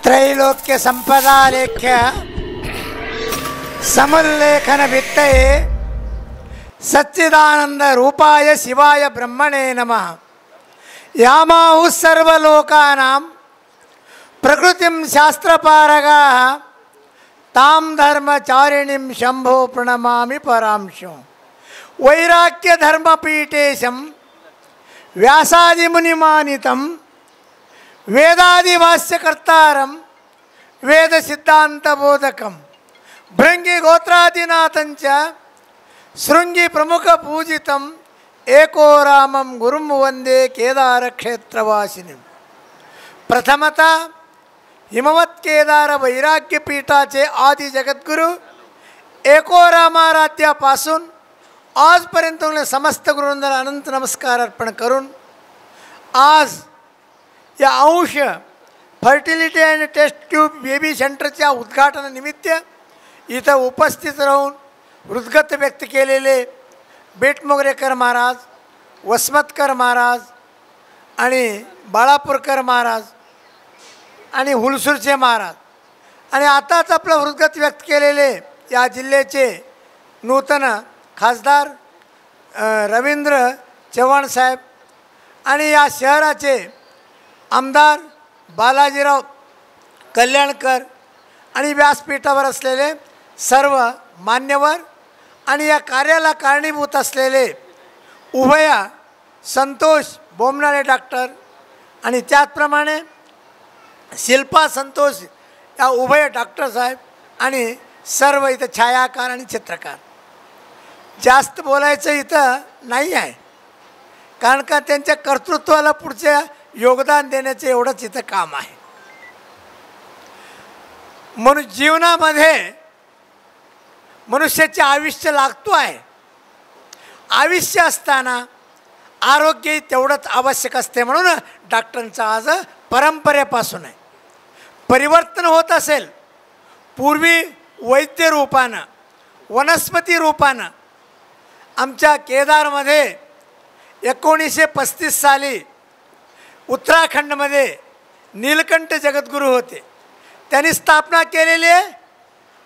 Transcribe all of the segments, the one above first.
त्रैलोक्य संपदालेख्य समुल्लेखन भित्तये सच्चिदानंद रूपाय शिवाय ब्रह्मणे नमः। यामाहुः सर्वलोकानां प्रकृतिं शास्त्रपारगाः तां धर्मचारिणीं शंभो प्रणमामि परांशो। वैराग्य धर्मपीठेशं व्यासादिमुनिमानितं वेदादिभाष्यकर्तारं वेद सिद्धांतबोधकं भृंगी गोत्रादिनाथंच शृंगी प्रमुख पूजितं एको रामं गुरुं वंदे केदार क्षेत्रवासिनीं। प्रथमतः हिमवत केदार वैराग्य पीठाचे आदि जगद्गुरु एको रामाराध्यापासून आजपर्यंत समस्त गुरुंना अनंत नमस्कार अर्पण करून आज या अंश fertility and test tube baby सेंटरच्या उद्घाटनानिमित्त इथं उपस्थित राहून हृदगत व्यक्त केलेले बेटमोगरेकर महाराज, वसमतकर महाराज आणि बाळापूरकर महाराज आणि हुलसूरचे महाराज आणि आताच आपलं हृदगत व्यक्त केलेले या जिल्ह्याचे नूतन खासदार रवींद्र चव्हाण साहेब आणि या शहराचे आमदार बालाजीराव कल्याणकर आणि व्यासपीठावर असलेले सर्व मान्यवर आणि या कार्याला कारणीभूत असलेले उभया संतोष बोमनाळे डॉक्टर आणि त्याचप्रमाणे शिल्पा संतोष या उभय डॉक्टर साहेब आणि सर्व इथं छायाकार आणि चित्रकार। जास्त बोलायचं इथं नाही आहे कारण का त्यांच्या कर्तृत्वाला पुढचे योगदान देण्याचं एवढंच इथं काम आहे। म्हणून जीवनामध्ये मनुष्याचे आयुष्य लागतो आहे। आयुष्य असताना आरोग्य तेवढंच आवश्यक असते म्हणून डॉक्टरांचा आज परंपरेपासून आहे परिवर्तन होत असेल। पूर्वी वैद्य रूपानं वनस्पती रूपानं आमच्या केदारमध्ये 1935 साली उत्तराखंडमध्ये नीलकंठ जगद्गुरू होते। त्यांनी स्थापना केलेले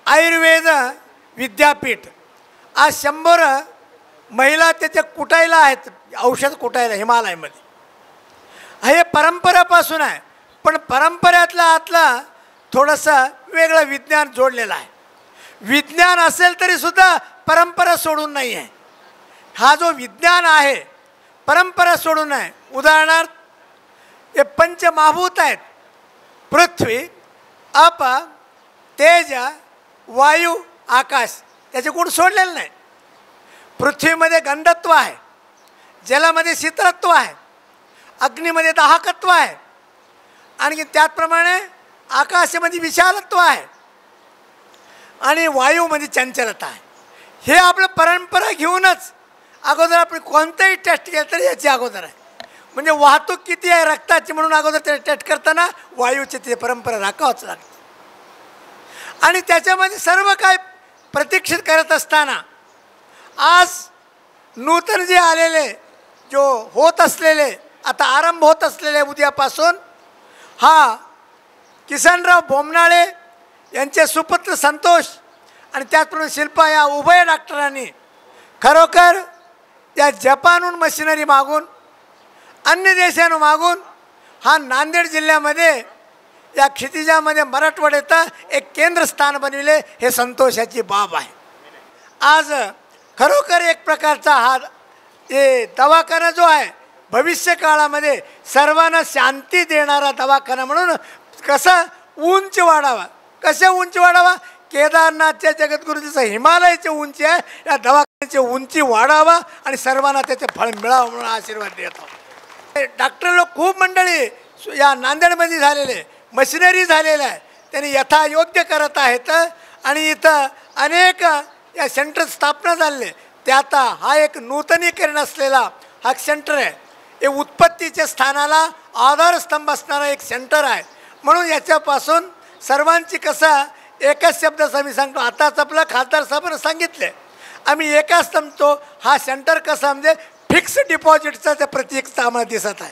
आयुर्वेद विद्यापीठ आज 100 महिला त्याचे कुटायला आहेत, औषध कुटायला हिमालयामध्ये। हे परंपरापासून आहे पण परंपरेतला आतला थोडंसं वेगळं विज्ञान जोडलेलं आहे। विज्ञान असेल तरी सुद्धा परंपरा सोडून नाही आहे। हा जो विज्ञान आहे परंपरा सोडून आहे। उदाहरणार्थ हे पंचमहाभूत आहेत, पृथ्वी आप तेज वायू आकाश, त्याचे गुण सोडलेले नाही। पृथ्वीमध्ये गंधत्व आहे, जलामध्ये शीतलत्व आहे, अग्नीमध्ये दाहकत्व आहे आणि त्याचप्रमाणे आकाशामध्ये विशालत्व आहे आणि वायूमध्ये चंचलता आहे। हे आपलं परंपरा घेऊनच अगोदर आपण कोणतेही टेस्ट केलं तरी याची अगोदर आहे। म्हणजे वाहतूक किती आहे रक्ताची म्हणून अगोदर ते टेस्ट करताना वायूची ते परंपरा राखावंच लागते आणि त्याच्यामध्ये सर्व काय प्रतीक्षित करत असताना आज नूतन जे आलेले जो होत असलेले आता आरंभ होत असलेले उद्यापासून हा किसनराव बोमनाळे यांचे सुपुत्र संतोष आणि त्याचप्रमाणे शिल्पा या उभय डॉक्टरांनी खरोखर या जपानहून मशिनरी मागून अन्य देशांहून मागून हा नांदेड जिल्ह्यामध्ये या क्षितिजामध्ये मराठवाड्यात एक केंद्रस्थान बनविले। हे संतोषाची बाब आहे। आज खरोखर एक प्रकारचा हा दवाखाना जो आहे भविष्य काळामध्ये सर्वांना शांती देणारा दवाखाना म्हणून कसं उंच वाढावा, कसे उंच वाढावा, केदारनाथच्या जगद्गुरूचं हिमालयाची उंची आहे, या दवाखान्याची उंची वाढावा आणि सर्वांना त्याचे फळ मिळावं म्हणून आशीर्वाद देतो। डॉक्टर लोक खूप मंडळी या नांदेडमध्ये झालेले मशिनरी झालेलं आहे, त्यांनी यथायोग्य करत आहेत आणि इथं अनेक या सेंटर स्थापना झाले। त्यात हा एक नूतनीकरण असलेला हा सेंटर आहे। हे उत्पत्तीच्या स्थानाला आधारस्तंभ असणारा एक सेंटर आहे म्हणून याच्यापासून सर्वांची कसं एकच शब्द मी सांगतो। आताच आपलं खासदार साहेबांनी सांगितले आम्ही एकच समजतो हा सेंटर कसा म्हणजे फिक्स डिपॉझिटचं ते प्रतीक आम्हाला दिसत आहे।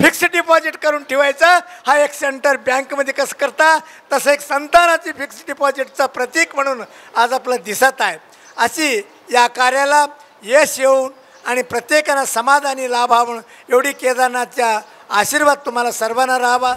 फिक्स डिपॉझिट करून ठेवायचा. हा एक सेंटर बँकमध्ये कसं करता तसं एक संतानाची फिक्स डिपॉझिटचा प्रतीक म्हणून आज आपलं दिसत आहे. अशी या कार्याला यश येऊन आणि प्रत्येकाला समाधानी लाभावं एवढी केदारनाथच्या आशीर्वाद तुम्हाला सर्वांना राहावा.